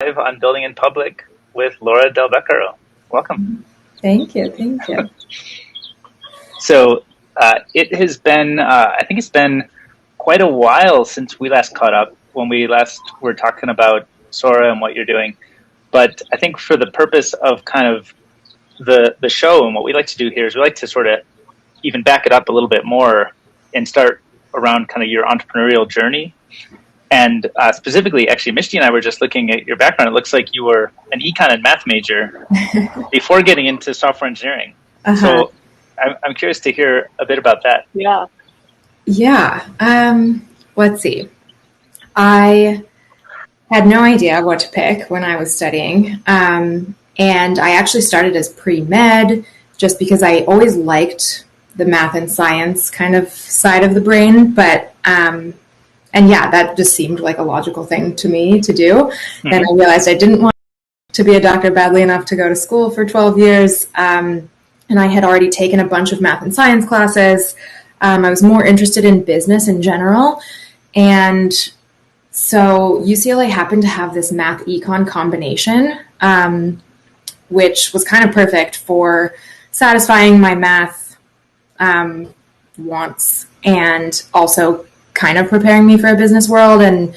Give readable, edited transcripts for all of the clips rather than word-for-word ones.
Live on Building in Public with Laura Del Beccaro. Welcome. Thank you. So it has been, I think it's been quite a while since we last caught up when we last were talking about Sora and what you're doing. But I think for the purpose of kind of the show and what we like to do here is we like to sort of even back it up a little bit more and start around kind of your entrepreneurial journey. And specifically, actually, Misty and I were just looking at your background. It looks like you were an econ and math major before getting into software engineering. So I'm curious to hear a bit about that. Yeah. Let's see. I had no idea what to pick when I was studying. And I actually started as pre-med just because I always liked the math and science kind of side of the brain. But and yeah, that just seemed like a logical thing to me to do. Mm-hmm. And I realized I didn't want to be a doctor badly enough to go to school for 12 years. And I had already taken a bunch of math and science classes. I was more interested in business in general. And so UCLA happened to have this math econ combination, which was kind of perfect for satisfying my math wants and also kind of preparing me for a business world. And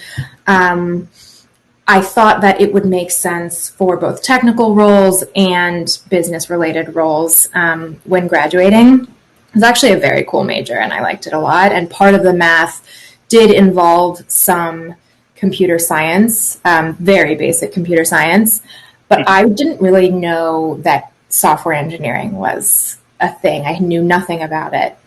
I thought that it would make sense for both technical roles and business related roles when graduating. It was actually a very cool major and I liked it a lot. And part of the math did involve some computer science, very basic computer science, but I didn't really know that software engineering was a thing. I knew nothing about it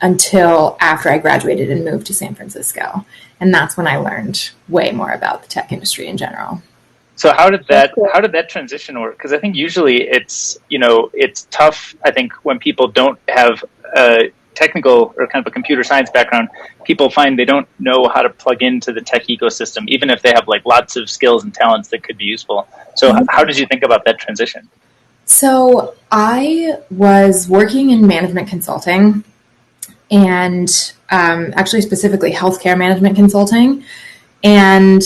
until after I graduated and moved to San Francisco. And that's when I learned way more about the tech industry in general. So how did that transition work? Because I think usually it's tough, I think, when people don't have a technical or kind of a computer science background. People find they don't know how to plug into the tech ecosystem, even if they have like lots of skills and talents that could be useful. So how did you think about that transition? So I was working in management consulting and actually specifically healthcare management consulting. And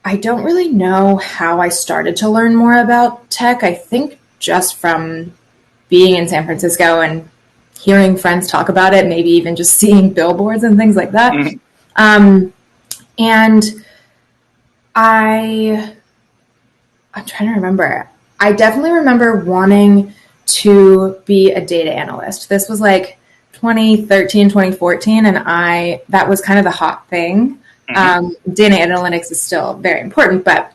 I don't really know how I started to learn more about tech. I think just from being in San Francisco and hearing friends talk about it, maybe even just seeing billboards and things like that. Mm-hmm. And I'm trying to remember. I definitely remember wanting to be a data analyst. This was like 2013, 2014, and that was kind of the hot thing. Mm-hmm. Data analytics is still very important, but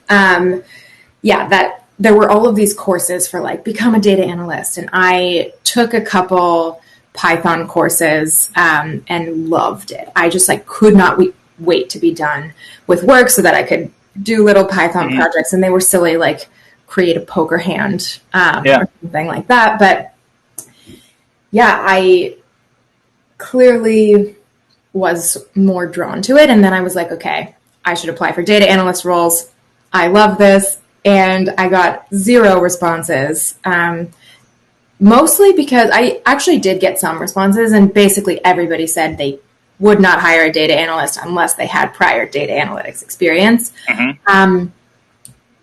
that there were all of these courses for like become a data analyst, and I took a couple Python courses and loved it. I just like could not wait to be done with work so that I could do little Python mm-hmm. projects, and they were silly, like create a poker hand or something like that. But yeah, I clearly was more drawn to it. And then I was like, okay, I should apply for data analyst roles. I love this. And I got 0 responses, mostly because I actually did get some responses. And basically everybody said they would not hire a data analyst unless they had prior data analytics experience. Mm-hmm.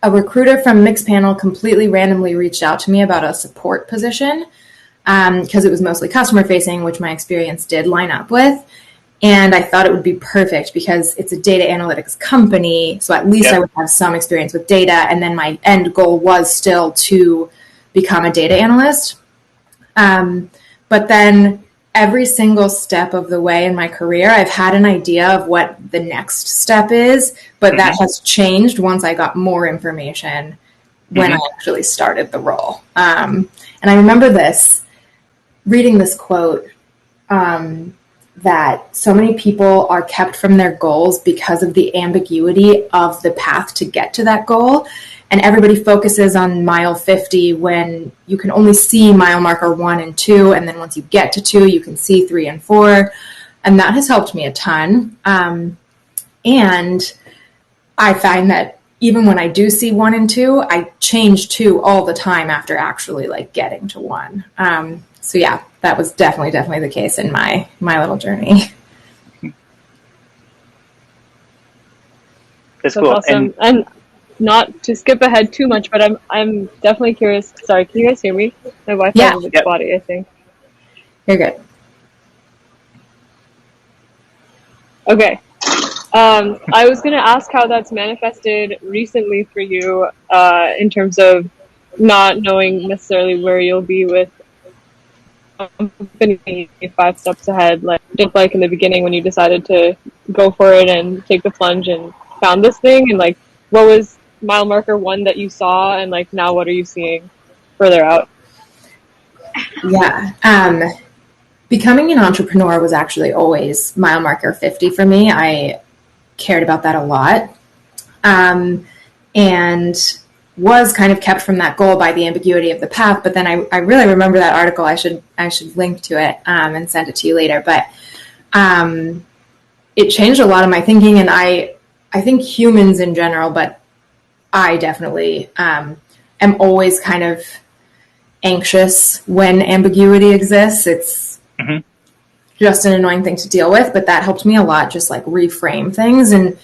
A recruiter from Mixpanel completely randomly reached out to me about a support position because it was mostly customer facing, which my experience did line up with. And I thought it would be perfect because it's a data analytics company. So at least I would have some experience with data. And then my end goal was still to become a data analyst. But then every single step of the way in my career, I've had an idea of what the next step is, but mm-hmm. that has changed once I got more information when mm-hmm. I actually started the role. And I remember reading this quote, that so many people are kept from their goals because of the ambiguity of the path to get to that goal. And everybody focuses on mile 50 when you can only see mile marker 1 and 2. And then once you get to 2, you can see 3 and 4. And that has helped me a ton. And I find that even when I do see 1 and 2, I change 2 all the time after actually like getting to 1. So yeah, that was definitely the case in my little journey. That's That's cool. awesome. And not to skip ahead too much, but I'm definitely curious. Sorry, can you guys hear me? My Wi-Fi Yeah, is a bit Yep. spotty, I think. you're good. Okay. I was going to ask how that's manifested recently for you in terms of not knowing necessarily where you'll be with company 5 steps ahead. Like, just like in the beginning when you decided to go for it and take the plunge and found this thing, and like, what was mile marker one that you saw, and like now what are you seeing further out? Yeah. Becoming an entrepreneur was actually always mile marker 50 for me. I cared about that a lot. And was kind of kept from that goal by the ambiguity of the path. But then I really remember that article. I should link to it and send it to you later. But it changed a lot of my thinking, and I think humans in general, but I definitely am always kind of anxious when ambiguity exists. It's just an annoying thing to deal with, but that helped me a lot, just like reframe things and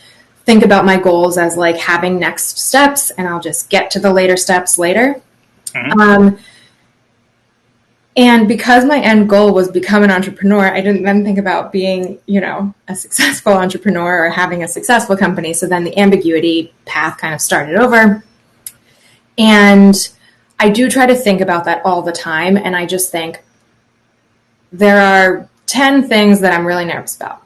think about my goals as like having next steps, and I'll just get to the later steps later. And because my end goal was become an entrepreneur, I didn't then think about being, a successful entrepreneur or having a successful company. So then the ambiguity path kind of started over. And I do try to think about that all the time. And I just think there are 10 things that I'm really nervous about.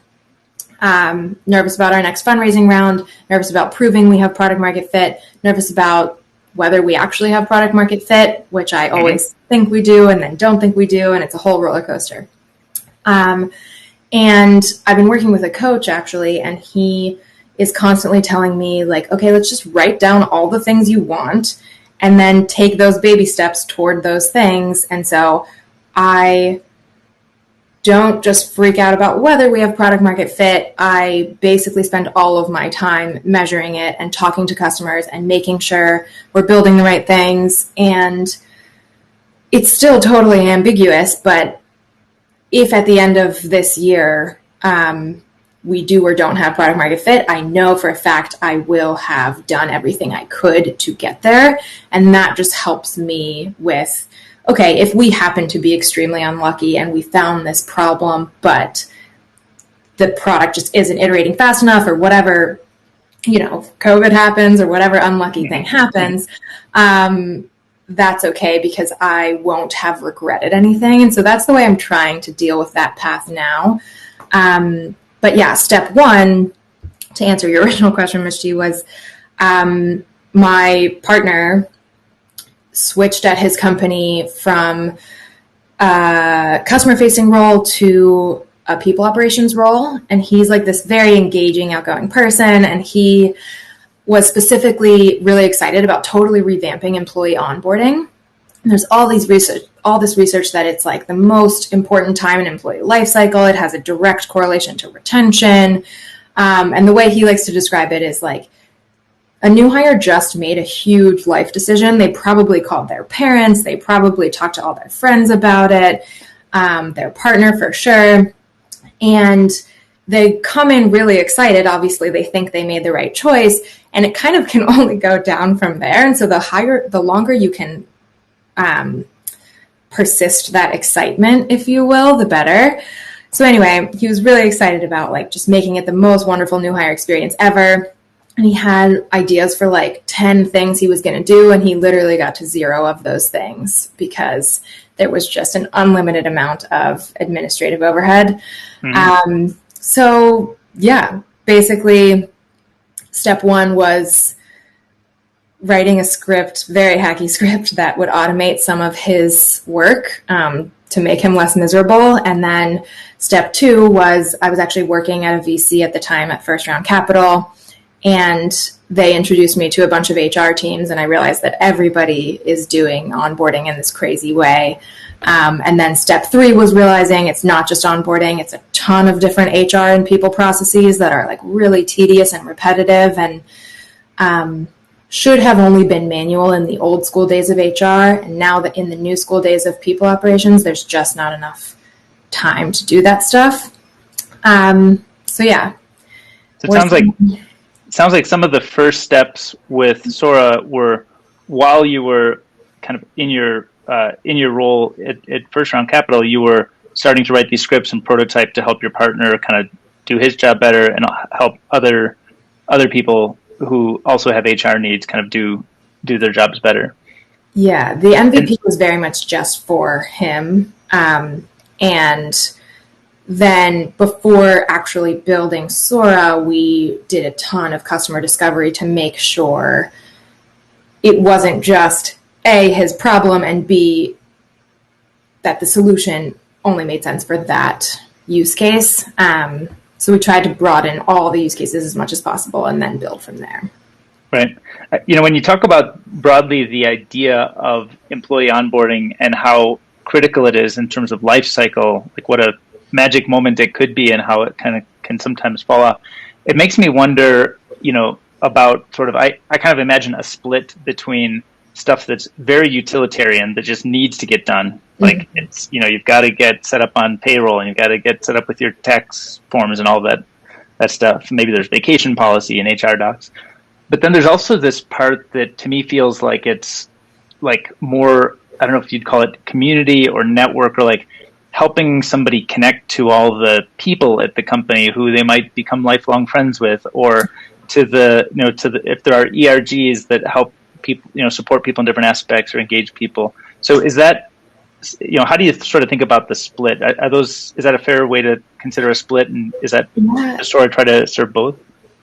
Nervous about our next fundraising round, nervous about proving we have product market fit, nervous about whether we actually have product market fit, which I always think we do and then don't think we do, and it's a whole roller coaster. And I've been working with a coach actually, and he is constantly telling me like, okay, let's just write down all the things you want and then take those baby steps toward those things. And so I don't just freak out about whether we have product market fit. I basically spend all of my time measuring it and talking to customers and making sure we're building the right things. And it's still totally ambiguous, but if at the end of this year we do or don't have product market fit, I know for a fact I will have done everything I could to get there. And that just helps me with, okay, if we happen to be extremely unlucky and we found this problem, but the product just isn't iterating fast enough or whatever, COVID happens or whatever unlucky thing happens, that's okay because I won't have regretted anything. And so that's the way I'm trying to deal with that path now. But yeah, step one, to answer your original question, Mishti, was my partner switched at his company from a customer-facing role to a people operations role. And he's like this very engaging, outgoing person. And he was specifically really excited about totally revamping employee onboarding. And there's all this research that it's like the most important time in employee life cycle. It has a direct correlation to retention. And the way he likes to describe it is like, a new hire just made a huge life decision. They probably called their parents. They probably talked to all their friends about it, their partner for sure. And they come in really excited. Obviously, they think they made the right choice. And it kind of can only go down from there. And so the longer you can persist that excitement, if you will, the better. So anyway, he was really excited about like just making it the most wonderful new hire experience ever. And he had ideas for like 10 things he was going to do. And he literally got to 0 of those things because there was just an unlimited amount of administrative overhead. So yeah, basically step one was writing a script, very hacky script that would automate some of his work to make him less miserable. And then step two was I was actually working at a VC at the time at First Round Capital. And they introduced me to a bunch of HR teams, and I realized that everybody is doing onboarding in this crazy way. And then step 3 was realizing it's not just onboarding, it's a ton of different HR and people processes that are like really tedious and repetitive and should have only been manual in the old school days of HR. And now that in the new school days of people operations, there's just not enough time to do that stuff. So yeah. So it sounds like sounds like some of the first steps with Sora were while you were kind of in your role at First Round Capital, you were starting to write these scripts and prototype to help your partner kind of do his job better and help other people who also have HR needs kind of do their jobs better. Yeah, the MVP was very much just for him. And then before actually building Sora, we did a ton of customer discovery to make sure it wasn't just A, his problem, and B, that the solution only made sense for that use case. So we tried to broaden all the use cases as much as possible and then build from there. Right. When you talk about broadly the idea of employee onboarding and how critical it is in terms of life cycle, like what a magic moment it could be and how it kind of can sometimes fall off, it makes me wonder, about sort of, I kind of imagine a split between stuff that's very utilitarian that just needs to get done. Like it's, you've got to get set up on payroll and you've got to get set up with your tax forms and all that stuff. Maybe there's vacation policy and HR docs. But then there's also this part that to me feels like it's like more, I don't know if you'd call it community or network or like helping somebody connect to all the people at the company who they might become lifelong friends with, or to the if there are ERGs that help people, support people in different aspects or engage people. So is that, how do you sort of think about the split? Is that a fair way to consider a split? And is that sort of try to serve both?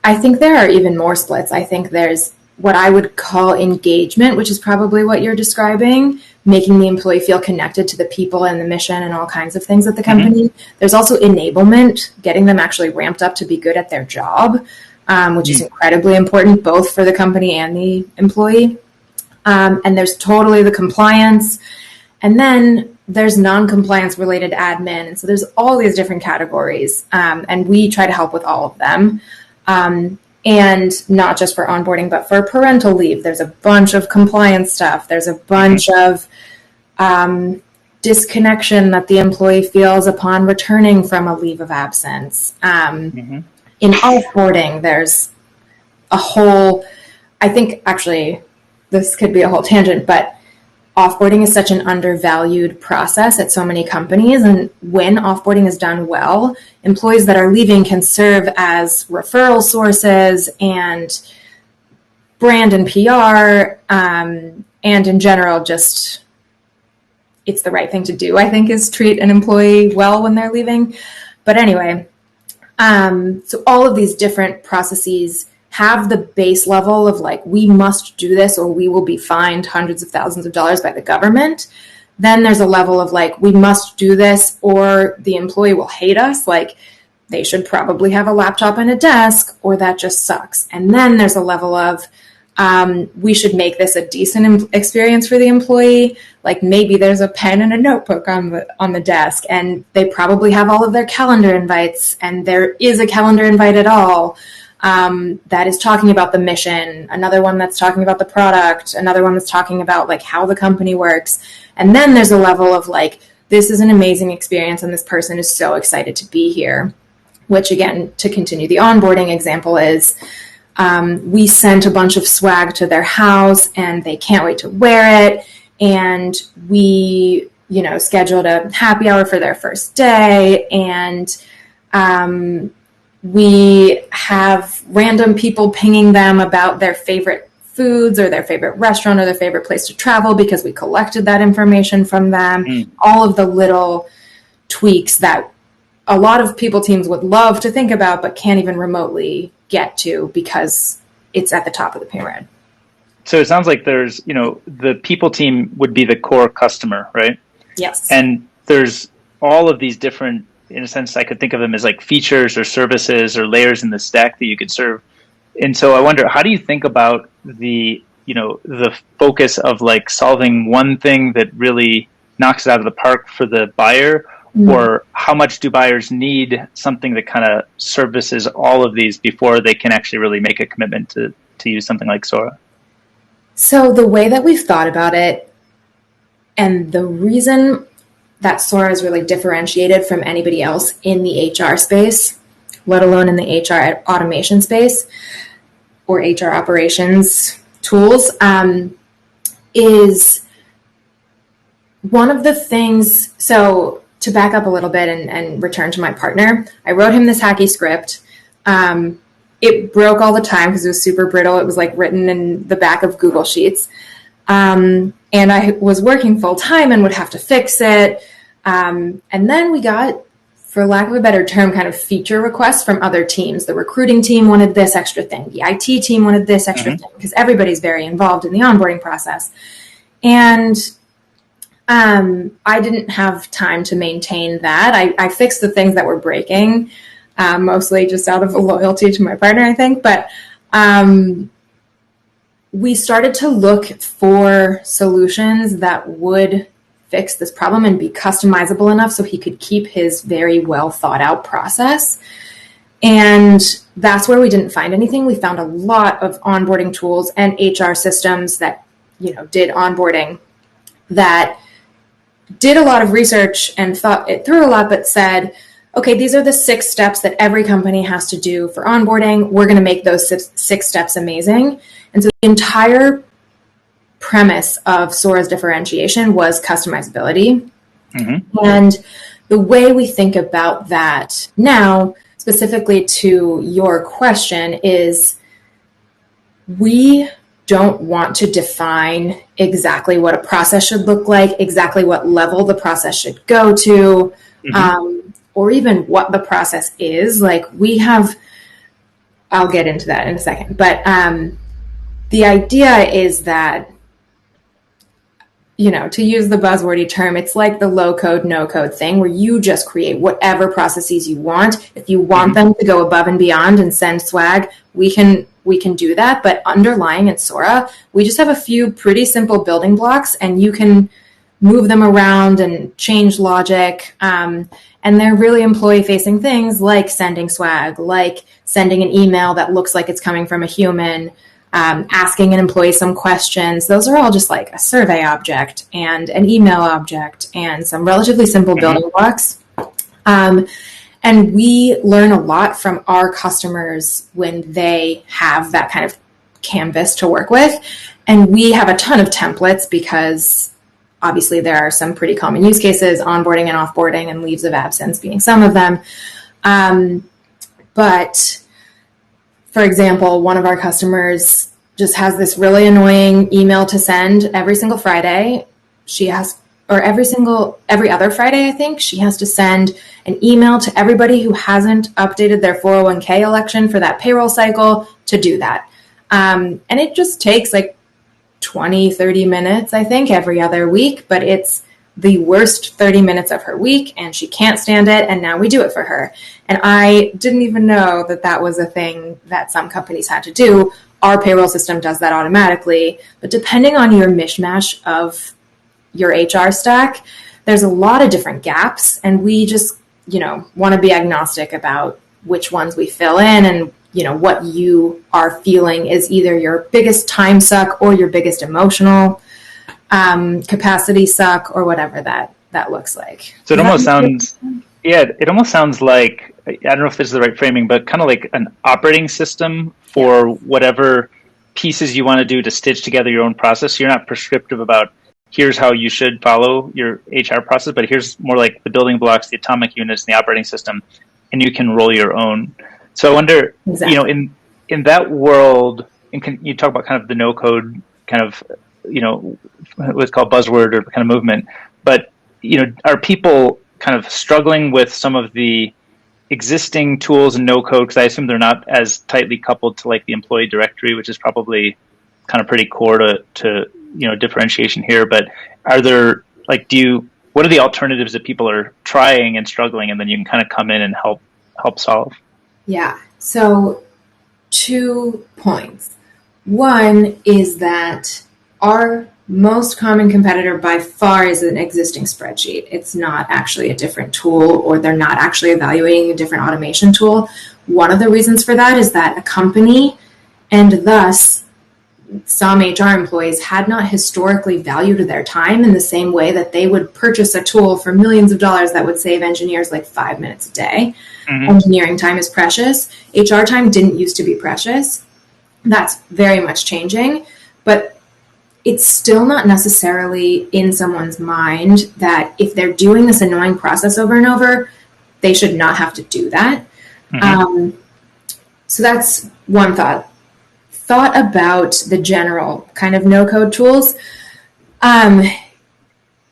I think there are even more splits. I think there's what I would call engagement, which is probably what you're describing, making the employee feel connected to the people and the mission and all kinds of things at the company. Mm-hmm. There's also enablement, getting them actually ramped up to be good at their job, which is incredibly important both for the company and the employee. And there's totally the compliance. And then there's non-compliance related admin. And so there's all these different categories. And we try to help with all of them. And not just for onboarding, but for parental leave. There's a bunch of compliance stuff. There's a bunch of disconnection that the employee feels upon returning from a leave of absence. In offboarding, there's a whole, I think actually this could be a whole tangent, but offboarding is such an undervalued process at so many companies. And when offboarding is done well, employees that are leaving can serve as referral sources and brand and PR. And in general, just it's the right thing to do, I think, is treat an employee well when they're leaving. But anyway, so all of these different processes have the base level of like, we must do this or we will be fined hundreds of thousands of dollars by the government. Then there's a level of like, we must do this or the employee will hate us. Like they should probably have a laptop and a desk or that just sucks. And then there's a level of, we should make this a decent experience for the employee. Like maybe there's a pen and a notebook on the desk and they probably have all of their calendar invites and there is a calendar invite at all. That is talking about the mission, another one that's talking about the product, another one that's talking about like how the company works. And then there's a level of like, this is an amazing experience and this person is so excited to be here, which again, to continue the onboarding example is, we sent a bunch of swag to their house and they can't wait to wear it. And we, scheduled a happy hour for their first day. And, we have random people pinging them about their favorite foods or their favorite restaurant or their favorite place to travel because we collected that information from them. All of the little tweaks that a lot of people teams would love to think about but can't even remotely get to because it's at the top of the pyramid. So it sounds like there's, the people team would be the core customer, right? Yes. And there's all of these different, in a sense, I could think of them as like features or services or layers in the stack that you could serve. And so I wonder, how do you think about the focus of like solving one thing that really knocks it out of the park for the buyer? Or how much do buyers need something that kind of services all of these before they can actually really make a commitment to use something like Sora? So the way that we've thought about it and the reason that Sora is really differentiated from anybody else in the HR space, let alone in the HR automation space, or HR operations tools, is one of the things. So to back up a little bit and return to my partner, I wrote him this hacky script. It broke all the time because it was super brittle. It was like written in the back of Google Sheets. And I was working full time and would have to fix it. And then we got, for lack of a better term, kind of feature requests from other teams. The recruiting team wanted this extra thing. The IT team wanted this extra thing, because everybody's very involved in the onboarding process. And I didn't have time to maintain that. I fixed the things that were breaking, mostly just out of loyalty to my partner, I think. But we started to look for solutions that would fix this problem and be customizable enough so he could keep his very well thought out process. And that's where we didn't find anything. We found a lot of onboarding tools and HR systems that, did onboarding, that did a lot of research and thought it through a lot, but said, okay, these are the 6 steps that every company has to do for onboarding. We're going to make those 6 steps amazing. And so the entire premise of Sora's differentiation was customizability. And the way we think about that now, specifically to your question, is we don't want to define exactly what a process should look like, exactly what level the process should go to, or even what the process is. Like I'll get into that in a second, but the idea is that, to use the buzzwordy term, it's like the low code, no code thing where you just create whatever processes you want. If you want them to go above and beyond and send swag, we can do that. But underlying in Sora, we just have a few pretty simple building blocks, and you can move them around and change logic. And they're really employee facing things like sending swag, like sending an email that looks like it's coming from a human, asking an employee some questions. Those are all just like a survey object and an email object and some relatively simple building blocks. And we learn a lot from our customers when they have that kind of canvas to work with. And we have a ton of templates because obviously there are some pretty common use cases, onboarding and offboarding and leaves of absence being some of them. But for example, one of our customers just has this really annoying email to send every single Friday. Every other Friday, I think, she has to send an email to everybody who hasn't updated their 401k election for that payroll cycle to do that. And it just takes like 20, 30 minutes, I think, every other week, but it's the worst 30 minutes of her week, and she can't stand it, and now we do it for her. And I didn't even know that was a thing that some companies had to do. Our payroll system does that automatically, but depending on your mishmash of your HR stack, there's a lot of different gaps, and we just, want to be agnostic about which ones we fill in, and what you are feeling is either your biggest time suck or your biggest emotional capacity suck, or whatever that looks like. So it almost sounds like, I don't know if this is the right framing, but kind of like an operating system for whatever pieces you want to do to stitch together your own process. So you're not prescriptive about here's how you should follow your HR process, but here's more like the building blocks, the atomic units, and the operating system, and you can roll your own. So I wonder, Exactly. In that world, and can you talk about kind of the no code kind of, what's called buzzword or kind of movement, but, are people kind of struggling with some of the existing tools and no code? Because I assume they're not as tightly coupled to like the employee directory, which is probably kind of pretty core to differentiation here. But are there what are the alternatives that people are trying and struggling, and then you can kind of come in and help solve? Yeah. So 2 points. One is that our most common competitor by far is an existing spreadsheet. It's not actually a different tool, or they're not actually evaluating a different automation tool. One of the reasons for that is that a company, and thus some HR employees, had not historically valued their time in the same way that they would purchase a tool for millions of dollars that would save engineers like 5 minutes a day. Engineering time is precious. HR time didn't used to be precious. That's very much changing, but it's still not necessarily in someone's mind that if they're doing this annoying process over and over, they should not have to do that. So that's one thought. Thought about the general kind of no-code tools.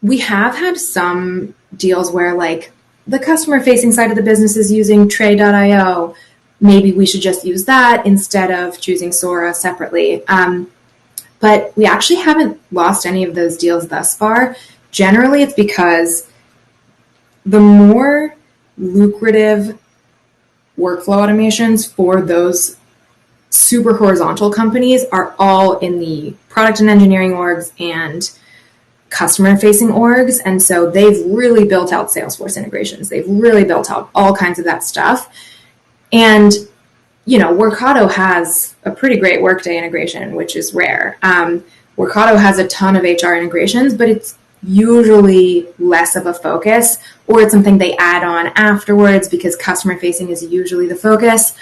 We have had some deals where like the customer-facing side of the business is using Tray.io. Maybe we should just use that instead of choosing Sora separately. But we actually haven't lost any of those deals thus far. Generally, it's because the more lucrative workflow automations for those super horizontal companies are all in the product and engineering orgs and customer-facing orgs. And so they've really built out Salesforce integrations. They've really built out all kinds of that stuff. And, you know, Workato has a pretty great Workday integration, which is rare. Workato has a ton of HR integrations, but it's usually less of a focus, or it's something they add on afterwards because customer-facing is usually the focus.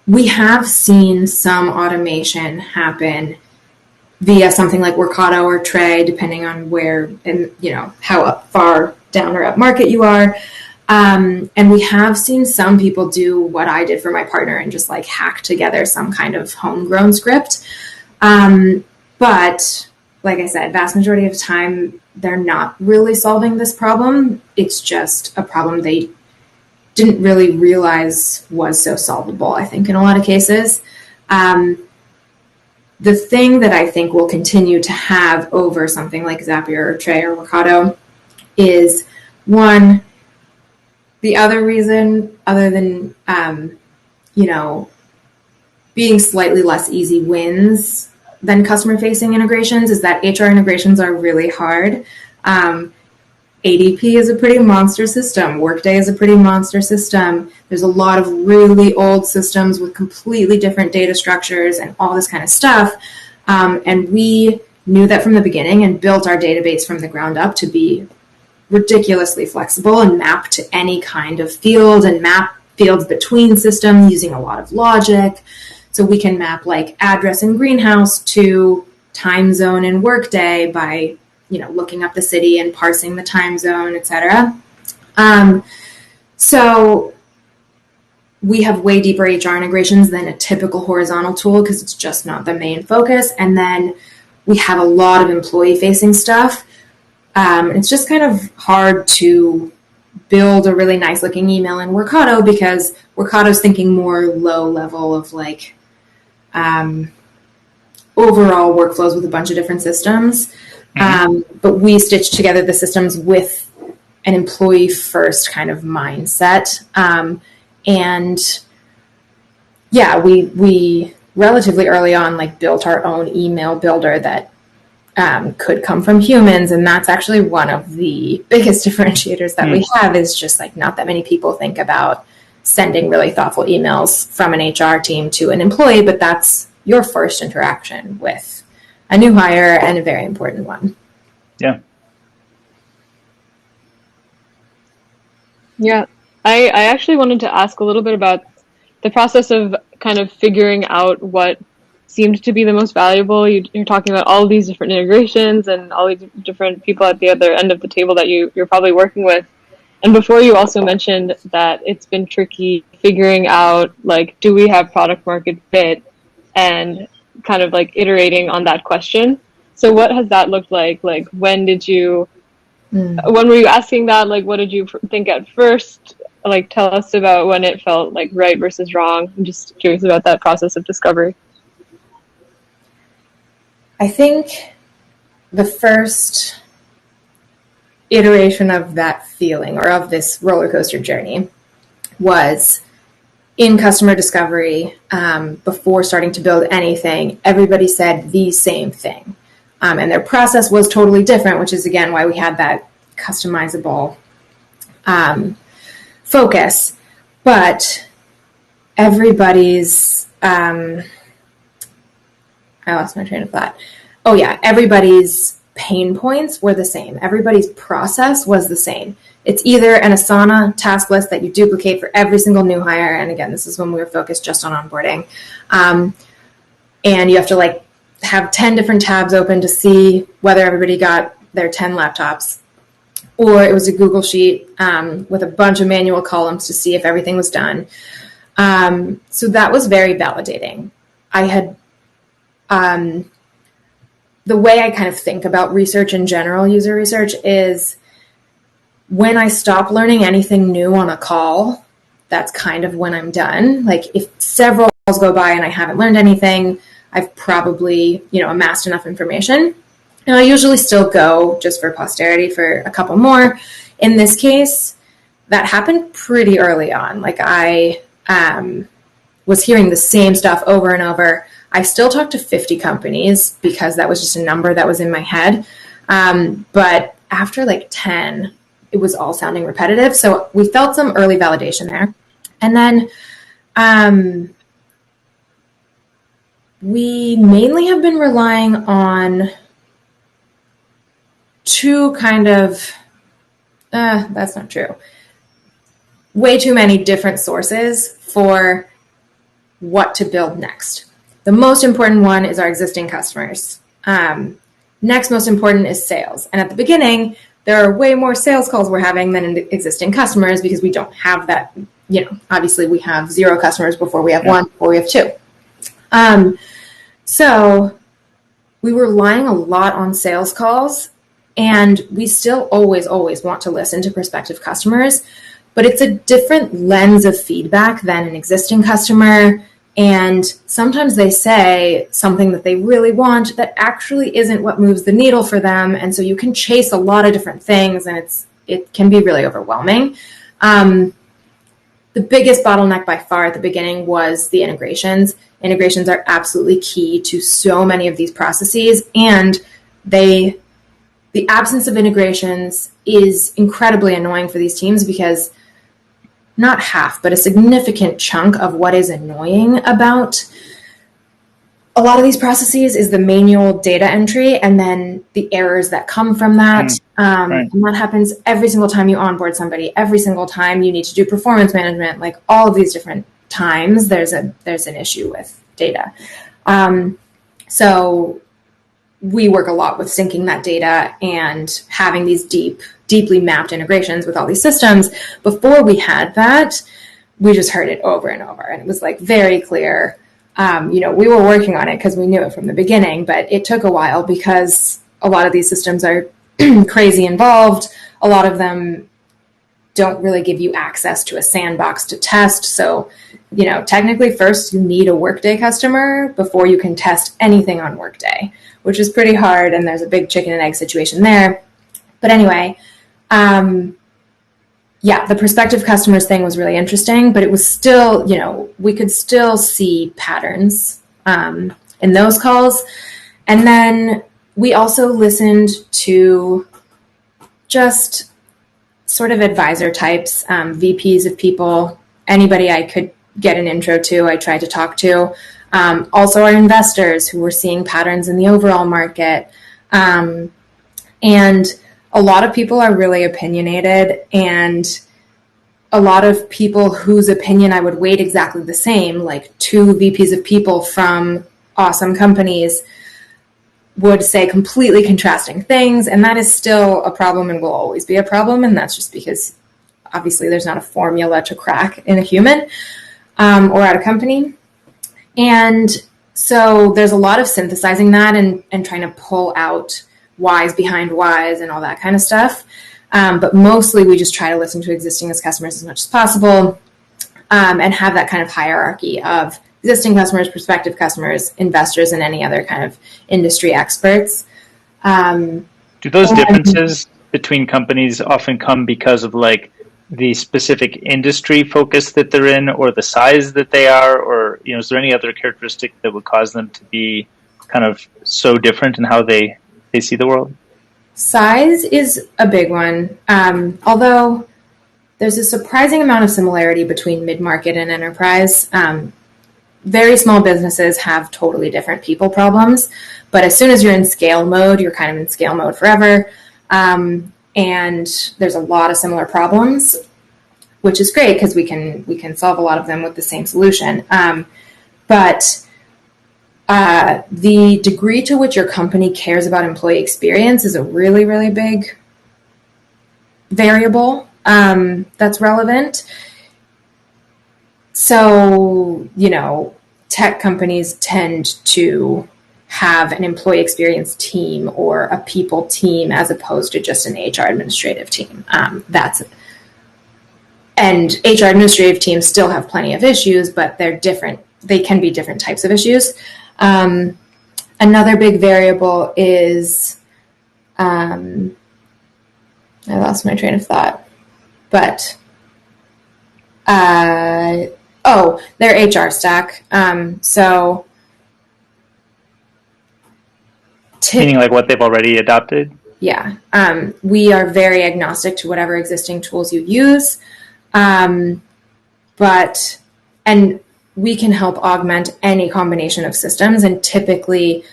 We have seen some automation happen via something like Workato or Tray, depending on where and, you know, how far down or up market you are. And we have seen some people do what I did for my partner and just like hack together some kind of homegrown script. But like I said, vast majority of the time, they're not really solving this problem. It's just a problem they didn't really realize was so solvable, I think, in a lot of cases. The thing that I think we'll continue to have over something like Zapier or Tray or Workato is, one, the other reason, other than, you know, being slightly less easy wins than customer-facing integrations, is that HR integrations are really hard. ADP is a pretty monster system. Workday is a pretty monster system. There's a lot of really old systems with completely different data structures and all this kind of stuff. And we knew that from the beginning and built our database from the ground up to be ridiculously flexible and map to any kind of field and map fields between systems using a lot of logic. So we can map like address in Greenhouse to time zone in Workday by, you know, looking up the city and parsing the time zone, etc. So we have way deeper HR integrations than a typical horizontal tool because it's just not the main focus. And then we have a lot of employee-facing stuff. It's just kind of hard to build a really nice-looking email in Workato because Workato's thinking more low level of like overall workflows with a bunch of different systems. But we stitch together the systems with an employee first kind of mindset. And yeah, we relatively early on like built our own email builder that could come from humans. And that's actually one of the biggest differentiators that we have, is just like not that many people think about sending really thoughtful emails from an HR team to an employee, but that's your first interaction with a new hire and a very important one. Yeah. Yeah. I actually wanted to ask a little bit about the process of kind of figuring out what seemed to be the most valuable. You're talking about all these different integrations and all these different people at the other end of the table that you're probably working with. And before, you also mentioned that it's been tricky figuring out, like, do we have product market fit, and kind of like iterating on that question. So what has that looked like? Like, when were you asking that? Like, what did you think at first? Like, tell us about when it felt like right versus wrong. I'm just curious about that process of discovery. I think the first iteration of that feeling, or of this roller coaster journey, was in customer discovery. Before starting to build anything, everybody said the same thing. And their process was totally different, which is, again, why we had that customizable focus. But everybody's... I lost my train of thought. Oh, yeah. Everybody's pain points were the same. Everybody's process was the same. It's either an Asana task list that you duplicate for every single new hire. And again, this is when we were focused just on onboarding. And you have to like have 10 different tabs open to see whether everybody got their 10 laptops. Or it was a Google Sheet with a bunch of manual columns to see if everything was done. So that was very validating. I had, the way I kind of think about research in general, user research, is when I stop learning anything new on a call, that's kind of when I'm done. Like if several calls go by and I haven't learned anything, I've probably, amassed enough information. And I usually still go just for posterity for a couple more. In this case, that happened pretty early on. Like I was hearing the same stuff over and over. I still talked to 50 companies because that was just a number that was in my head. But after like 10, it was all sounding repetitive. So we felt some early validation there. And then we mainly have been relying on two kind of, that's not true, way too many different sources for what to build next. The most important one is our existing customers. Next most important is sales. And at the beginning, there are way more sales calls we're having than existing customers because we don't have that, obviously we have 0 customers before we have 1, before we have 2. So we were relying a lot on sales calls, and we still always want to listen to prospective customers, but it's a different lens of feedback than an existing customer. And sometimes they say something that they really want that actually isn't what moves the needle for them. And so you can chase a lot of different things, and it can be really overwhelming. The biggest bottleneck by far at the beginning was the integrations. Integrations are absolutely key to so many of these processes, and the absence of integrations is incredibly annoying for these teams because not half, but a significant chunk of what is annoying about a lot of these processes is the manual data entry and then the errors that come from that. Right. And that happens every single time you onboard somebody, every single time you need to do performance management, like all of these different times there's an issue with data. So we work a lot with syncing that data and having these deeply mapped integrations with all these systems. Before we had that, we just heard it over and over. And it was like very clear. We were working on it because we knew it from the beginning, but it took a while because a lot of these systems are crazy involved. A lot of them don't really give you access to a sandbox to test. So, technically first you need a Workday customer before you can test anything on Workday, which is pretty hard. And there's a big chicken and egg situation there. But anyway, the prospective customers thing was really interesting, but it was still, we could still see patterns in those calls. And then we also listened to just sort of advisor types, VPs of people, anybody I could get an intro to, I tried to talk to. Also our investors who were seeing patterns in the overall market. And a lot of people are really opinionated, and a lot of people whose opinion I would weight exactly the same, like 2 VPs of people from awesome companies, would say completely contrasting things. And that is still a problem and will always be a problem. And that's just because obviously there's not a formula to crack in a human or at a company. And so there's a lot of synthesizing that and trying to pull out whys behind whys and all that kind of stuff. But mostly we just try to listen to existing customers as much as possible and have that kind of hierarchy of existing customers, prospective customers, investors, and any other kind of industry experts. Do those differences between companies often come because of like the specific industry focus that they're in or the size that they are, or is there any other characteristic that would cause them to be kind of so different in how they see the world? Size is a big one, although there's a surprising amount of similarity between mid-market and enterprise. Very small businesses have totally different people problems, but as soon as you're in scale mode, you're kind of in scale mode forever. and there's a lot of similar problems, which is great because we can solve a lot of them with the same solution. But the degree to which your company cares about employee experience is a really, really big variable that's relevant. So, tech companies tend to have an employee experience team or a people team as opposed to just an HR administrative team. And HR administrative teams still have plenty of issues, but they're different. They can be different types of issues. Another big variable is, I lost my train of thought, but, their HR stack. Meaning like what they've already adopted? Yeah. We are very agnostic to whatever existing tools you use. And we can help augment any combination of systems. And typically,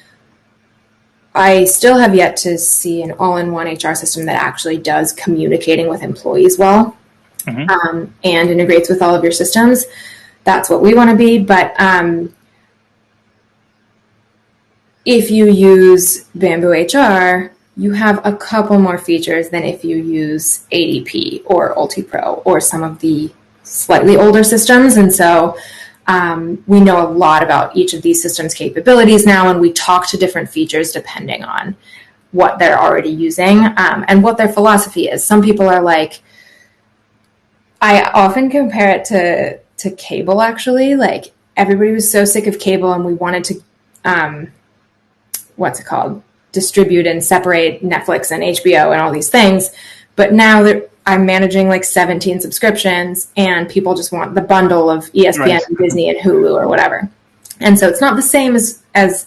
I still have yet to see an all-in-one HR system that actually does communicating with employees well, and integrates with all of your systems. That's what we want to be. But if you use Bamboo HR, you have a couple more features than if you use ADP or UltiPro or some of the slightly older systems. And so we know a lot about each of these systems' capabilities now, and we talk to different features depending on what they're already using and what their philosophy is. Some people are like, I often compare it to cable, actually. Like, everybody was so sick of cable and we wanted to, distribute and separate Netflix and HBO and all these things. But now I'm managing like 17 subscriptions and people just want the bundle of ESPN and Disney and Hulu or whatever. And so it's not the same as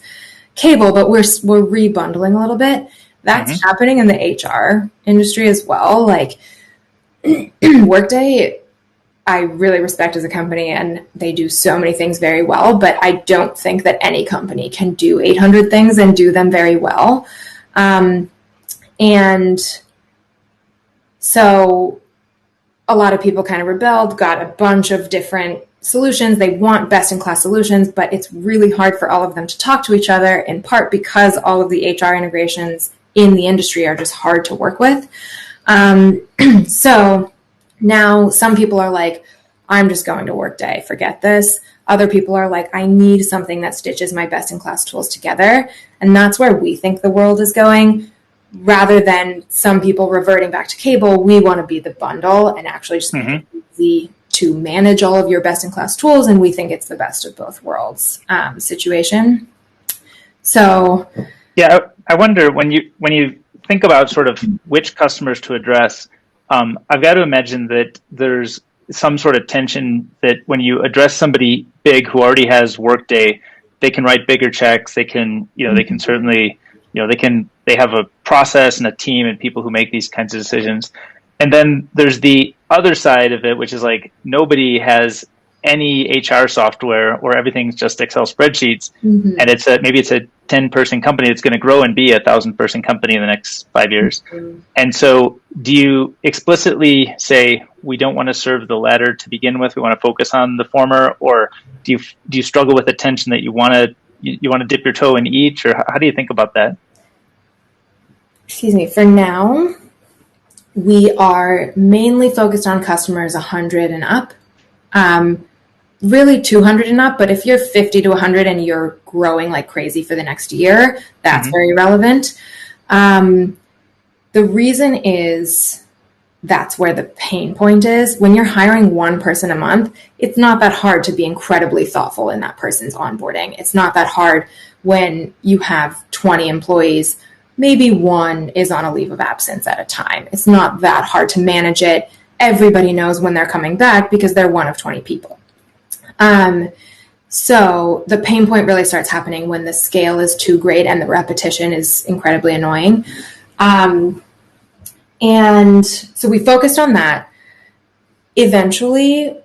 cable, but we're rebundling a little bit. That's happening in the HR industry as well. Like Workday, I really respect as a company, and they do so many things very well, but I don't think that any company can do 800 things and do them very well. And so a lot of people kind of rebelled, got a bunch of different solutions. They want best-in-class solutions, but it's really hard for all of them to talk to each other, in part because all of the HR integrations in the industry are just hard to work with. So now some people are like, I'm just going to Workday, forget this. Other people are like, I need something that stitches my best-in-class tools together. And that's where we think the world is going. Rather than some people reverting back to cable, we want to be the bundle and actually just make it easy to manage all of your best-in-class tools. And we think it's the best of both worlds situation. So, yeah, I wonder when you think about sort of which customers to address. I've got to imagine that there's some sort of tension that when you address somebody big who already has Workday, they can write bigger checks. They can, they can certainly, they have a process and a team and people who make these kinds of decisions. And then there's the other side of it, which is like nobody has any HR software or everything's just Excel spreadsheets. And maybe it's a 10-person company that's going to grow and be a 1,000-person company in the next 5 years. And so do you explicitly say, we don't want to serve the latter to begin with, we want to focus on the former? Or do you struggle with the tension that you want to dip your toe in each? Or how do you think about that? Excuse me. For now, we are mainly focused on customers 100 and up. Really 200 and up, but if you're 50 to 100 and you're growing like crazy for the next year, that's very relevant. The reason is that's where the pain point is. When you're hiring one person a month, it's not that hard to be incredibly thoughtful in that person's onboarding. It's not that hard when you have 20 employees. Maybe one is on a leave of absence at a time. It's not that hard to manage it. Everybody knows when they're coming back because they're one of 20 people. So the pain point really starts happening when the scale is too great and the repetition is incredibly annoying. And so we focused on that. Eventually,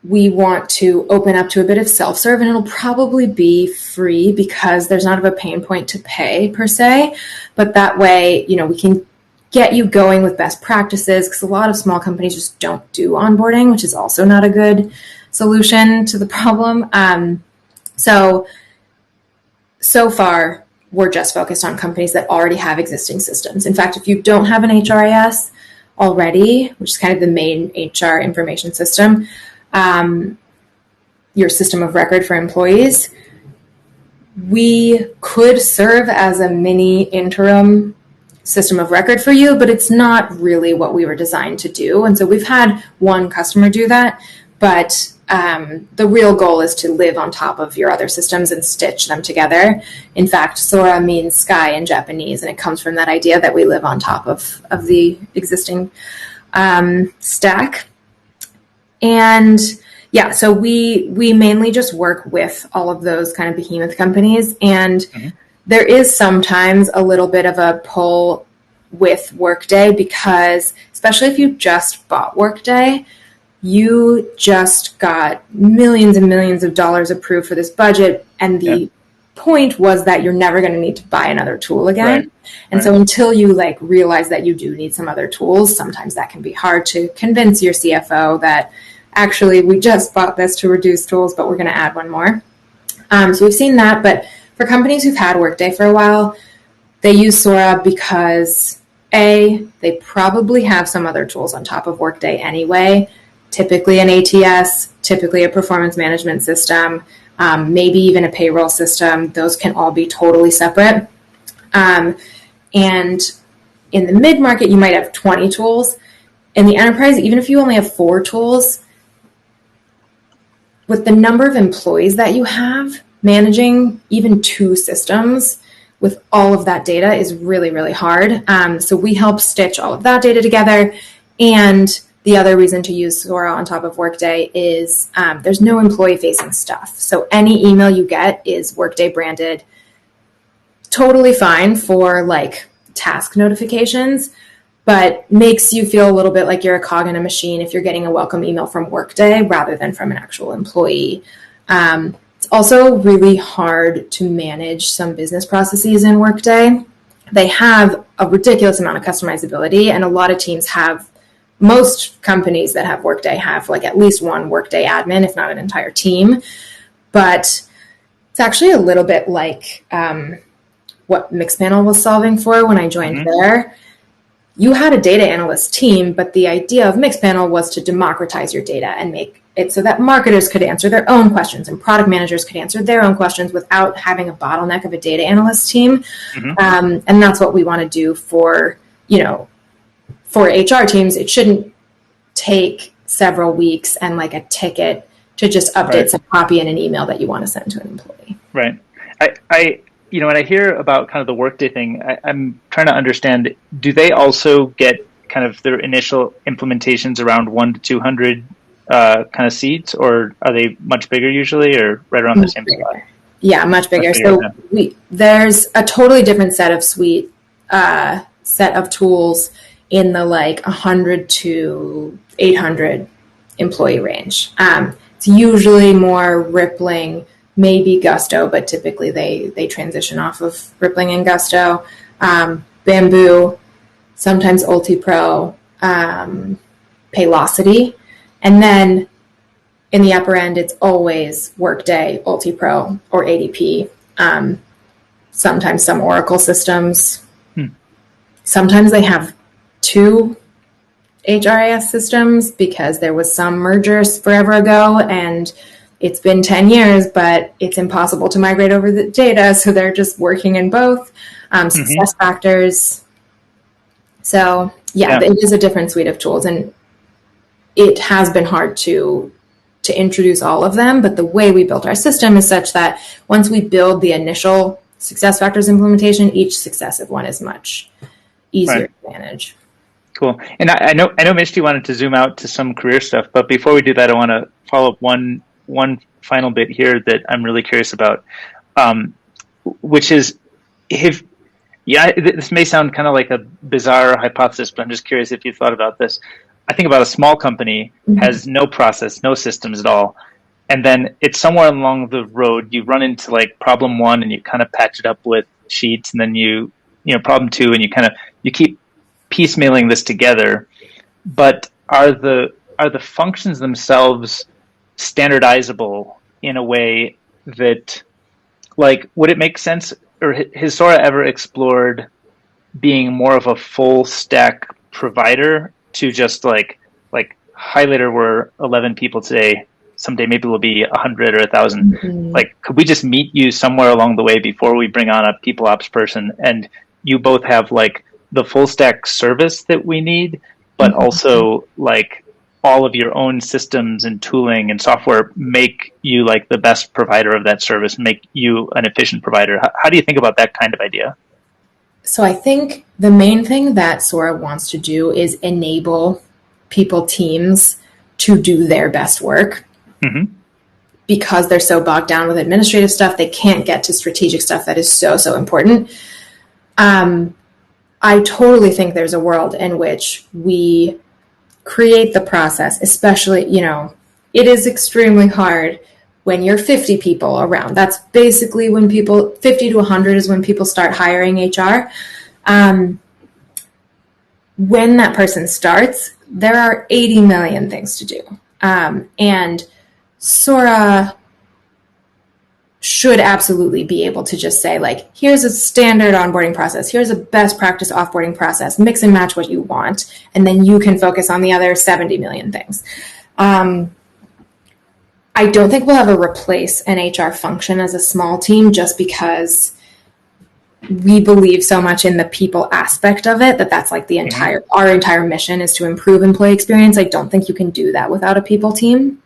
we want to open up to a bit of self-serve, and it'll probably be free because there's not a pain point to pay per se. But that way, we can get you going with best practices, because a lot of small companies just don't do onboarding, which is also not a good solution to the problem. So far, we're just focused on companies that already have existing systems. In fact, if you don't have an HRIS already, which is kind of the main HR information system, your system of record for employees, we could serve as a mini interim system of record for you, but it's not really what we were designed to do. And so we've had one customer do that, but the real goal is to live on top of your other systems and stitch them together. In fact, Sora means sky in Japanese, and it comes from that idea that we live on top of the existing stack. And yeah, so we mainly just work with all of those kind of behemoth companies. And there is sometimes a little bit of a pull with Workday, because especially if you just bought Workday, you just got millions and millions of dollars approved for this budget. And the point was that you're never going to need to buy another tool again. Right. And so until you like realize that you do need some other tools, sometimes that can be hard to convince your CFO that actually we just bought this to reduce tools, but we're going to add one more. So we've seen that. But for companies who've had Workday for a while, they use Sora because they probably have some other tools on top of Workday anyway, typically an ATS, typically a performance management system, maybe even a payroll system. Those can all be totally separate. And in the mid-market, you might have 20 tools. In the enterprise, even if you only have 4 tools, with the number of employees that you have, managing even 2 systems with all of that data is really, really hard. So we help stitch all of that data together. And the other reason to use Sora on top of Workday is there's no employee-facing stuff. So any email you get is Workday branded. Totally fine for like task notifications, but makes you feel a little bit like you're a cog in a machine if you're getting a welcome email from Workday rather than from an actual employee. It's also really hard to manage some business processes in Workday. They have a ridiculous amount of customizability, and a lot of teams most companies that have Workday have like at least one Workday admin, if not an entire team. But it's actually a little bit like what Mixpanel was solving for when I joined there. You had a data analyst team, but the idea of Mixpanel was to democratize your data and make it so that marketers could answer their own questions and product managers could answer their own questions without having a bottleneck of a data analyst team. And that's what we want to do for HR teams. It shouldn't take several weeks and like a ticket to just update some copy in an email that you want to send to an employee. Right. I when I hear about kind of the Workday thing, I'm trying to understand, do they also get kind of their initial implementations around 1 to 200 kind of seats, or are they much bigger usually, or right around the same spot? Yeah, much bigger. So there's a totally different set of set of tools in the like 100 to 800 employee range. It's usually more Rippling, maybe Gusto, but typically they transition off of Rippling and Gusto. Bamboo, sometimes UltiPro, Paylocity. And then in the upper end, it's always Workday, UltiPro, or ADP. Sometimes some Oracle systems. Sometimes they have 2 HRIS systems because there was some mergers forever ago and it's been 10 years, but it's impossible to migrate over the data. So they're just working in both. Success factors. So it is a different suite of tools, and it has been hard to introduce all of them. But the way we built our system is such that once we build the initial success factors implementation, each successive one is much easier to manage. Cool. And I know Mishti wanted to zoom out to some career stuff, but before we do that, I want to follow up one final bit here that I'm really curious about, which is this may sound kind of like a bizarre hypothesis, but I'm just curious if you thought about this. I think about a small company has no process, no systems at all. And then it's somewhere along the road, you run into like problem 1 and you kind of patch it up with Sheets, and then you problem 2 and you keep piecemealing this together, but are the functions themselves standardizable in a way that, like, would it make sense, or has Sora ever explored being more of a full stack provider to just like Highlighter, we're 11 people today, someday maybe we'll be 100 or 1,000. Mm-hmm. Like, could we just meet you somewhere along the way before we bring on a people ops person, and you both have like the full stack service that we need, but also like all of your own systems and tooling and software make you like the best provider of that service, make you an efficient provider? How do you think about that kind of idea? So I think the main thing that Sora wants to do is enable people, teams, to do their best work. Mm-hmm. Because they're so bogged down with administrative stuff, they can't get to strategic stuff that is so, so important. I totally think there's a world in which we create the process, especially, it is extremely hard when you're 50 people around. That's basically when 50 to 100 is when people start hiring HR. When that person starts, there are 80 million things to do. And Sora should absolutely be able to just say, like, here's a standard onboarding process, here's a best practice offboarding process, mix and match what you want, and then you can focus on the other 70 million things. I don't think we'll ever replace an HR function as a small team, just because we believe so much in the people aspect of it, that's like our entire mission is to improve employee experience. I don't think you can do that without a people team.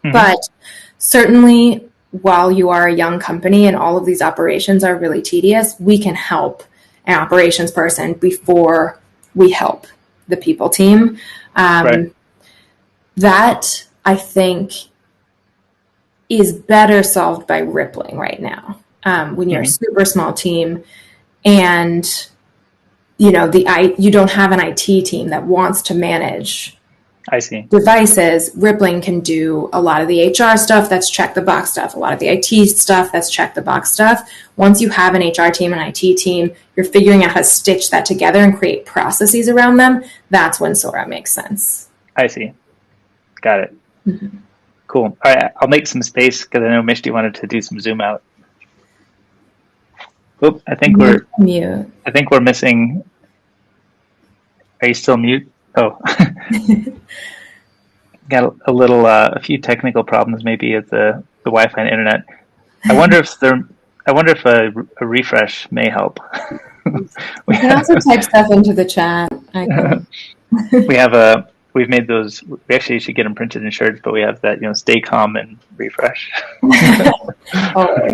Mm-hmm. But certainly, while you are a young company and all of these operations are really tedious, we can help an operations person before we help the people team. Right. That, I think, is better solved by rippling right now. When you're a super small team and, you don't have an IT team that wants to manage devices, rippling can do a lot of the HR stuff, that's check the box stuff, a lot of the IT stuff, that's check the box stuff. Once you have an HR team and IT team, you're figuring out how to stitch that together and create processes around them. That's when Sora makes sense. I see. Got it. Mm-hmm. Cool. All right, I'll make some space because I know Mishti wanted to do some zoom out. Oop, I think we're mute. I think we're missing. Are you still mute? Oh, got a few technical problems maybe at the Wi-Fi and internet. I wonder if a refresh may help. We can also type stuff into the chat. We've made those. We actually should get them printed in shirts, but we have that, stay calm and refresh. Always.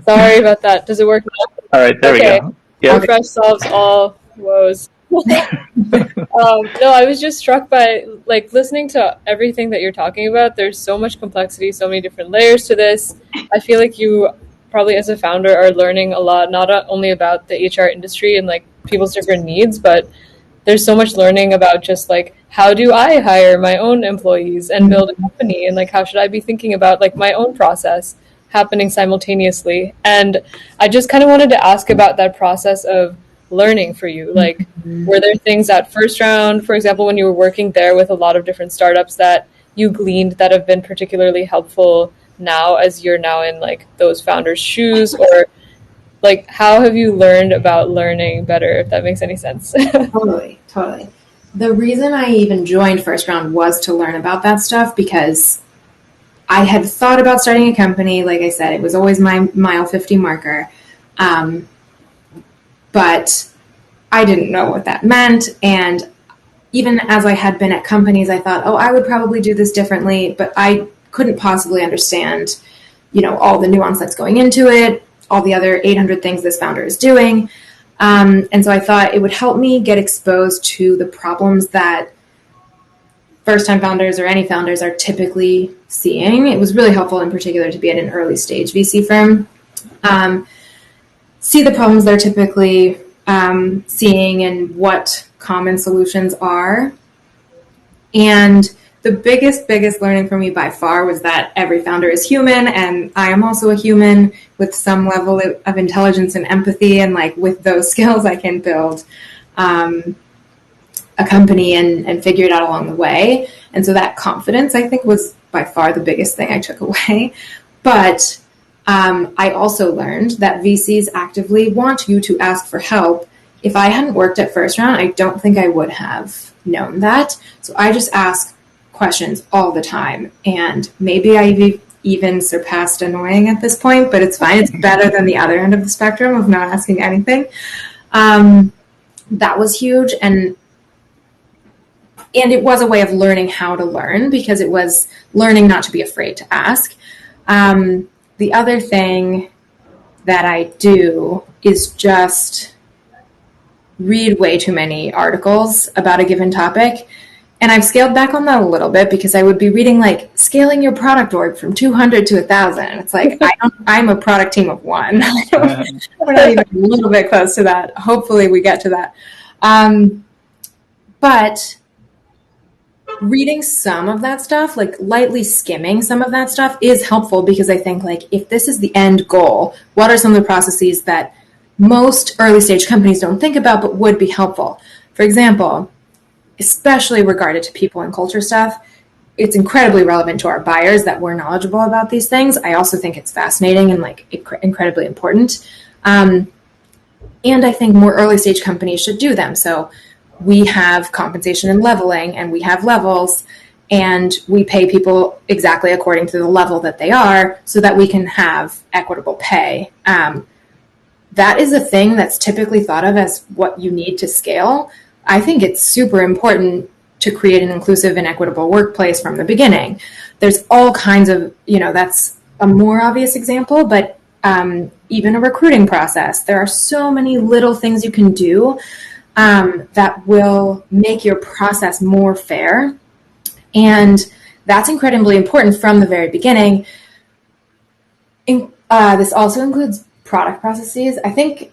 Sorry about that. Does it work now? All right, there we go. Yep. Refresh solves all woes. No, I was just struck by, like, listening to everything that you're talking about. There's so much complexity, so many different layers to this. I feel like you probably, as a founder, are learning a lot, not only about the HR industry and like people's different needs, but there's so much learning about just like, how do I hire my own employees and build a company, and like, how should I be thinking about like my own process happening simultaneously. And I just kind of wanted to ask about that process of learning for you. Like, were there things at first round, for example, when you were working there with a lot of different startups, that you gleaned that have been particularly helpful now as you're now in like those founders' shoes? Or like, how have you learned about learning better, if that makes any sense? Totally. The reason I even joined First Round was to learn about that stuff, because I had thought about starting a company. Like I said, it was always my mile 50 marker. But I didn't know what that meant. And even as I had been at companies, I thought, I would probably do this differently, but I couldn't possibly understand, all the nuance that's going into it, all the other 800 things this founder is doing. And so I thought it would help me get exposed to the problems that first-time founders or any founders are typically seeing. It was really helpful in particular to be at an early stage VC firm. See the problems they're typically seeing and what common solutions are. And the biggest learning for me by far was that every founder is human, and I am also a human with some level of intelligence and empathy, and like with those skills I can build a company and figure it out along the way. And so that confidence, I think, was by far the biggest thing I took away. But I also learned that VCs actively want you to ask for help. If I hadn't worked at First Round, I don't think I would have known that. So I just ask questions all the time. And maybe I've even surpassed annoying at this point, but it's fine. It's better than the other end of the spectrum of not asking anything. That was huge. And it was a way of learning how to learn, because it was learning not to be afraid to ask. The other thing that I do is just read way too many articles about a given topic. And I've scaled back on that a little bit, because I would be reading like scaling your product org from 200 to 1,000. It's like, I'm a product team of one. We're not even a little bit close to that. Hopefully we get to that. But reading some of that stuff, like lightly skimming some of that stuff, is helpful, because I think, like, if this is the end goal, what are some of the processes that most early stage companies don't think about but would be helpful? For example, especially regarded to people and culture stuff, it's incredibly relevant to our buyers that we're knowledgeable about these things. I also think it's fascinating and like incredibly important. And I think more early stage companies should do them. So we have compensation and leveling, and we have levels, and we pay people exactly according to the level that they are, so that we can have equitable pay. That is a thing that's typically thought of as what you need to scale. I think it's super important to create an inclusive and equitable workplace from the beginning. There's all kinds of, that's a more obvious example, but even a recruiting process. There are so many little things you can do that will make your process more fair. And that's incredibly important from the very beginning. This also includes product processes. I think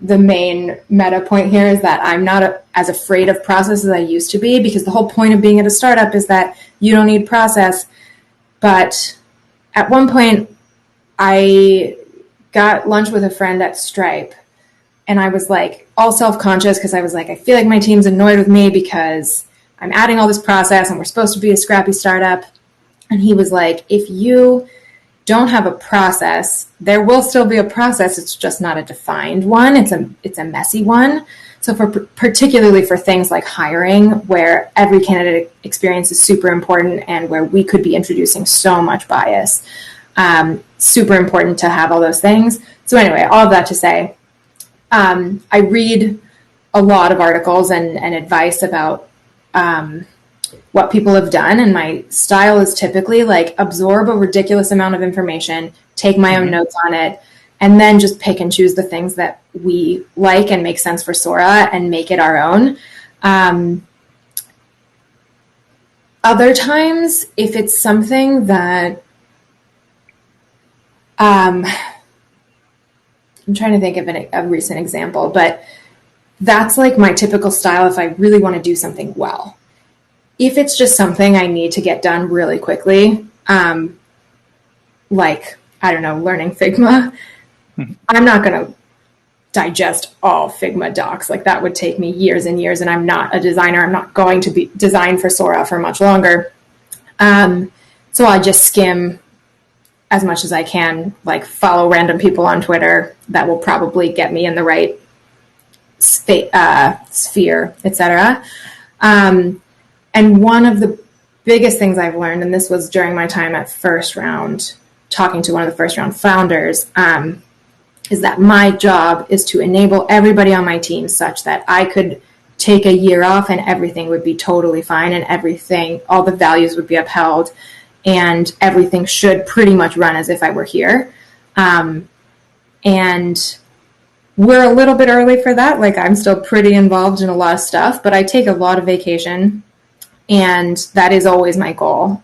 the main meta point here is that I'm not as afraid of process as I used to be, because the whole point of being at a startup is that you don't need process. But at one point, I got lunch with a friend at Stripe, and I was like all self-conscious, because I was like, I feel like my team's annoyed with me because I'm adding all this process and we're supposed to be a scrappy startup. And he was like, if you don't have a process, there will still be a process. It's just not a defined one. It's a messy one. So particularly for things like hiring, where every candidate experience is super important and where we could be introducing so much bias, super important to have all those things. So anyway, all of that to say, I read a lot of articles and advice about what people have done, and my style is typically like absorb a ridiculous amount of information, take my own notes on it, and then just pick and choose the things that we like and make sense for Sora and make it our own. Other times, if it's something that I'm trying to think of a recent example, but that's like my typical style if I really want to do something well. If it's just something I need to get done really quickly, like, I don't know, learning Figma, I'm not going to digest all Figma docs. Like, that would take me years and years, and I'm not a designer. I'm not going to be design for Sora for much longer. So I just skim as much as I can, like follow random people on Twitter that will probably get me in the right sphere, etc. And one of the biggest things I've learned, and this was during my time at First Round, talking to one of the First Round founders, is that my job is to enable everybody on my team such that I could take a year off and everything would be totally fine, and everything, all the values would be upheld, and everything should pretty much run as if I were here. And we're a little bit early for that. Like, I'm still pretty involved in a lot of stuff, but I take a lot of vacation, and that is always my goal.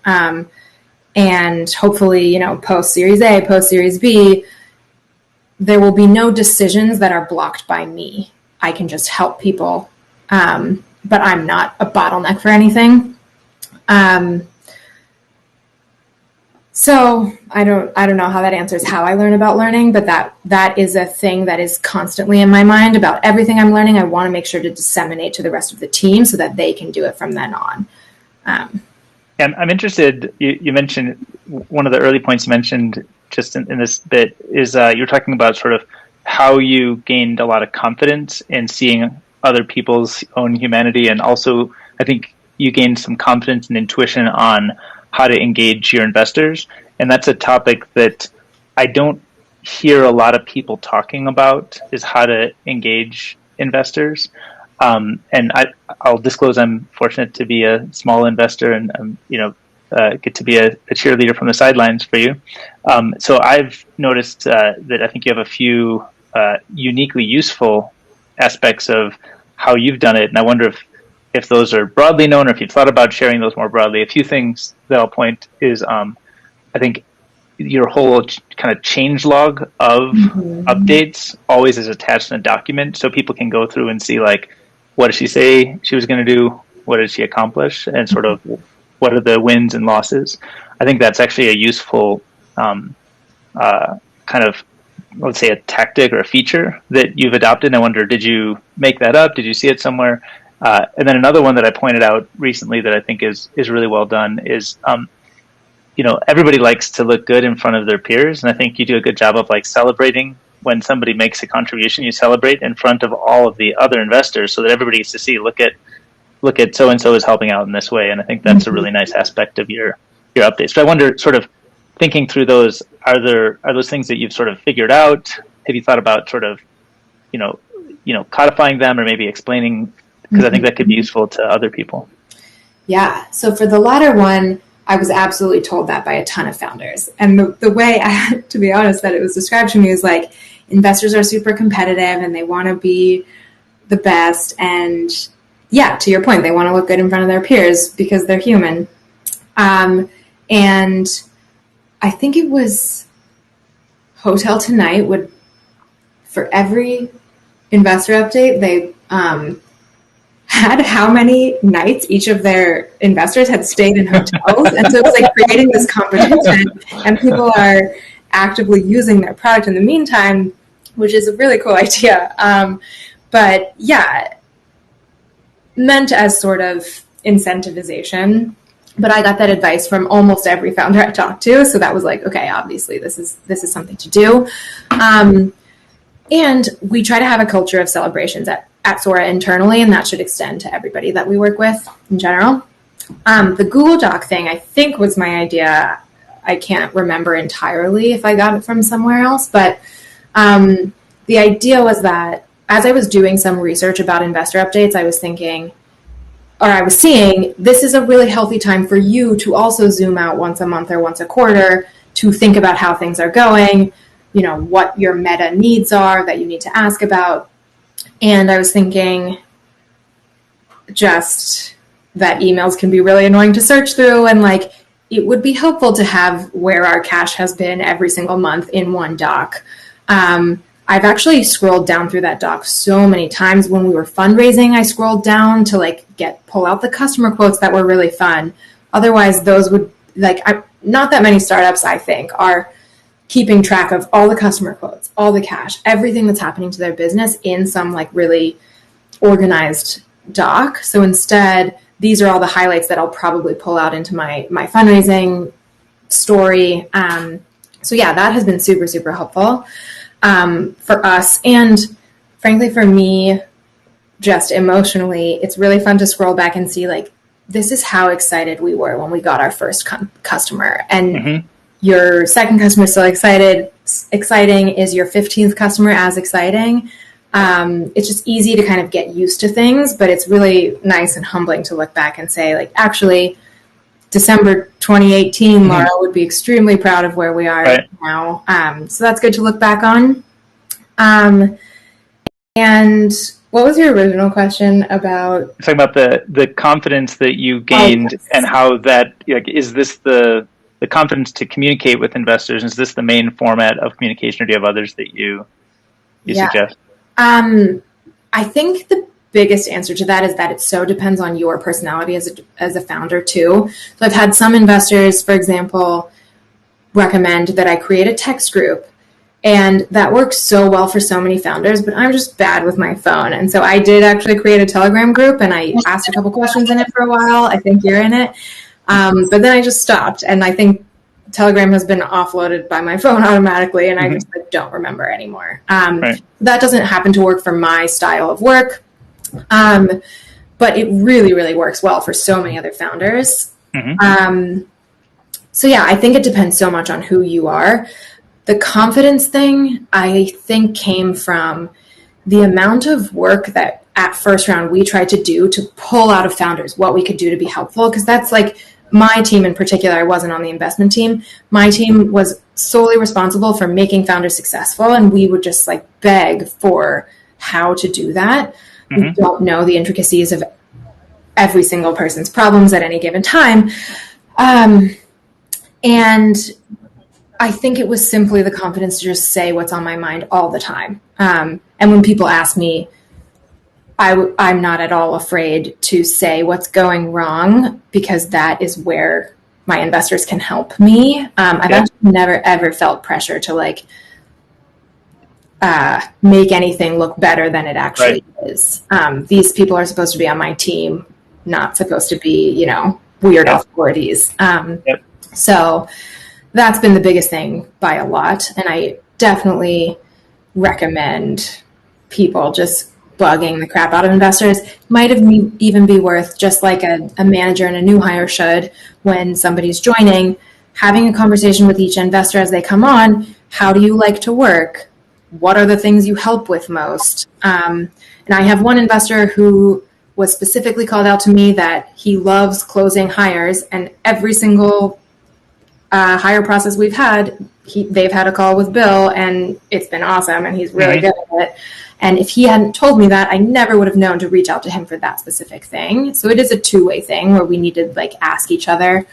And hopefully, post Series A, post Series B, there will be no decisions that are blocked by me. I can just help people, but I'm not a bottleneck for anything. So I don't know how that answers how I learn about learning, but that is a thing that is constantly in my mind about everything I'm learning. I want to make sure to disseminate to the rest of the team so that they can do it from then on. And I'm interested, you mentioned one of the early points you mentioned just in this bit is you're talking about sort of how you gained a lot of confidence in seeing other people's own humanity. And also, I think you gained some confidence and intuition on how to engage your investors. And that's a topic that I don't hear a lot of people talking about, is how to engage investors. And I'll disclose I'm fortunate to be a small investor and get to be a cheerleader from the sidelines for you. So I've noticed that I think you have a few uniquely useful aspects of how you've done it, and I wonder if those are broadly known or if you've thought about sharing those more broadly. A few things that I'll point is I think your whole kind of change log of updates always is attached in a document, so people can go through and see, like, what did she say she was going to do? What did she accomplish? And sort of what are the wins and losses? I think that's actually a useful kind of, let's say, a tactic or a feature that you've adopted. And I wonder, did you make that up? Did you see it somewhere? And then another one that I pointed out recently that I think is really well done is, everybody likes to look good in front of their peers. And I think you do a good job of, like, celebrating when somebody makes a contribution. You celebrate in front of all of the other investors so that everybody gets to see, look at so-and-so is helping out in this way. And I think that's a really nice aspect of your updates. But I wonder, sort of thinking through those, are those things that you've sort of figured out? Have you thought about sort of, codifying them or maybe explaining? Because I think that could be useful to other people. Yeah. So for the latter one, I was absolutely told that by a ton of founders. And the way to be honest, that it was described to me is like, investors are super competitive and they want to be the best. And yeah, to your point, they want to look good in front of their peers because they're human. And I think it was Hotel Tonight would, for every investor update, they had how many nights each of their investors had stayed in hotels. And so it was like creating this competition, and people are actively using their product in the meantime, which is a really cool idea. But yeah, meant as sort of incentivization. But I got that advice from almost every founder I talked to. So that was like, okay, obviously this is something to do. And we try to have a culture of celebrations at Sora internally, and that should extend to everybody that we work with in general. The Google Doc thing, I think, was my idea. I can't remember entirely if I got it from somewhere else, but the idea was that as I was doing some research about investor updates, I was thinking, or I was seeing, this is a really healthy time for you to also zoom out once a month or once a quarter to think about how things are going, what your meta needs are that you need to ask about. And I was thinking just that emails can be really annoying to search through, and like it would be helpful to have where our cash has been every single month in one doc. I've actually scrolled down through that doc so many times. When we were fundraising, I scrolled down to pull out the customer quotes that were really fun. Otherwise, those would not that many startups, I think, are keeping track of all the customer quotes, all the cash, everything that's happening to their business in some really organized doc. So instead, these are all the highlights that I'll probably pull out into my fundraising story. So yeah, that has been super, super helpful for us. And frankly, for me, just emotionally, it's really fun to scroll back and see this is how excited we were when we got our first customer. And your second customer is still exciting. Is your 15th customer as exciting? It's just easy to kind of get used to things, but it's really nice and humbling to look back and say, actually, December 2018, Laura would be extremely proud of where we are now. So that's good to look back on. And what was your original question about? Talking about the confidence that you gained and how that, is this the confidence to communicate with investors? Is this the main format of communication, or do you have others that you suggest? I think the biggest answer to that is that it so depends on your personality as a founder too. So I've had some investors, for example, recommend that I create a text group. And that works so well for so many founders, but I'm just bad with my phone. And so I did actually create a Telegram group, and I asked a couple questions in it for a while. I think you're in it. But then I just stopped. And I think Telegram has been offloaded by my phone automatically, and I just don't remember anymore. Right. That doesn't happen to work for my style of work. But it really, really works well for so many other founders. So yeah, I think it depends so much on who you are. The confidence thing, I think, came from the amount of work that at First Round we tried to do to pull out of founders what we could do to be helpful. Because that's like my team in particular. I wasn't on the investment team. My team was solely responsible for making founders successful. And we would just like beg for how to do that. We don't know the intricacies of every single person's problems at any given time. And I think it was simply the confidence to just say what's on my mind all the time. And when people ask me, I'm not at all afraid to say what's going wrong, because that is where my investors can help me. I've actually never, ever felt pressure to like make anything look better than it actually is. These people are supposed to be on my team, not supposed to be, you know, weird authorities. So that's been the biggest thing by a lot. And I definitely recommend people just bugging the crap out of investors. Might have even be worth, just like a manager and a new hire should, when somebody's joining, having a conversation with each investor as they come on. How do you like to work? What are the things you help with most? And I have one investor who was specifically called out to me that he loves closing hires, and every single hire process we've had, they've had a call with Bill, and it's been awesome, and he's really good at it. And if he hadn't told me that, I never would have known to reach out to him for that specific thing. So it is a two-way thing where we need to like ask each other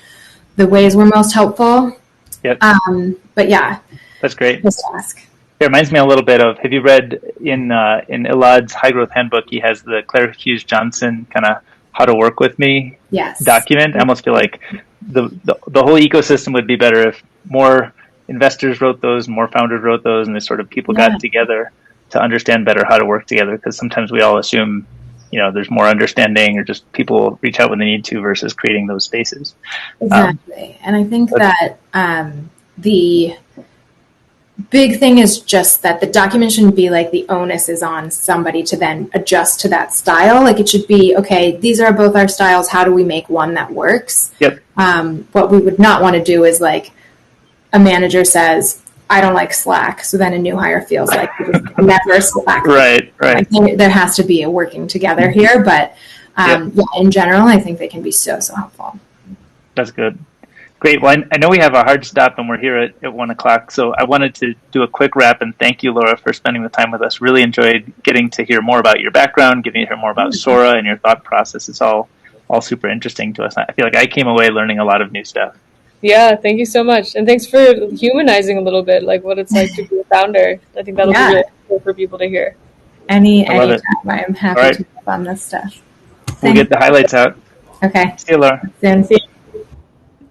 the ways we're most helpful. But yeah, that's great. Just ask. It reminds me a little bit of, have you read in Elad's High Growth Handbook, he has the Claire Hughes Johnson kind of How to Work With Me document. I almost feel like the whole ecosystem would be better if more investors wrote those, more founders wrote those, and this sort of people got together to understand better how to work together. Because sometimes we all assume, you know, there's more understanding, or just people reach out when they need to, versus creating those spaces. Exactly. And I think that the big thing is just that the document shouldn't be like the onus is on somebody to then adjust to that style. Like it should be, okay, these are both our styles. How do we make one that works? What we would not want to do is like a manager says, I don't like Slack. So then a new hire feels like never Slack. Right. I think there has to be a working together here, but in general, I think they can be so helpful. That's good. Great. Well, I know we have a hard stop and we're here at 1:00. So I wanted to do a quick wrap and thank you, Laura, for spending the time with us. Really enjoyed getting to hear more about your background, getting to hear more about Sora and your thought process. It's all super interesting to us. I feel like I came away learning a lot of new stuff. Yeah, thank you so much. And thanks for humanizing a little bit, like what it's like to be a founder. I think that'll be really cool for people to hear. Anytime. I'm happy to help on this stuff. We'll get the highlights out. Okay. See you, Laura. See you.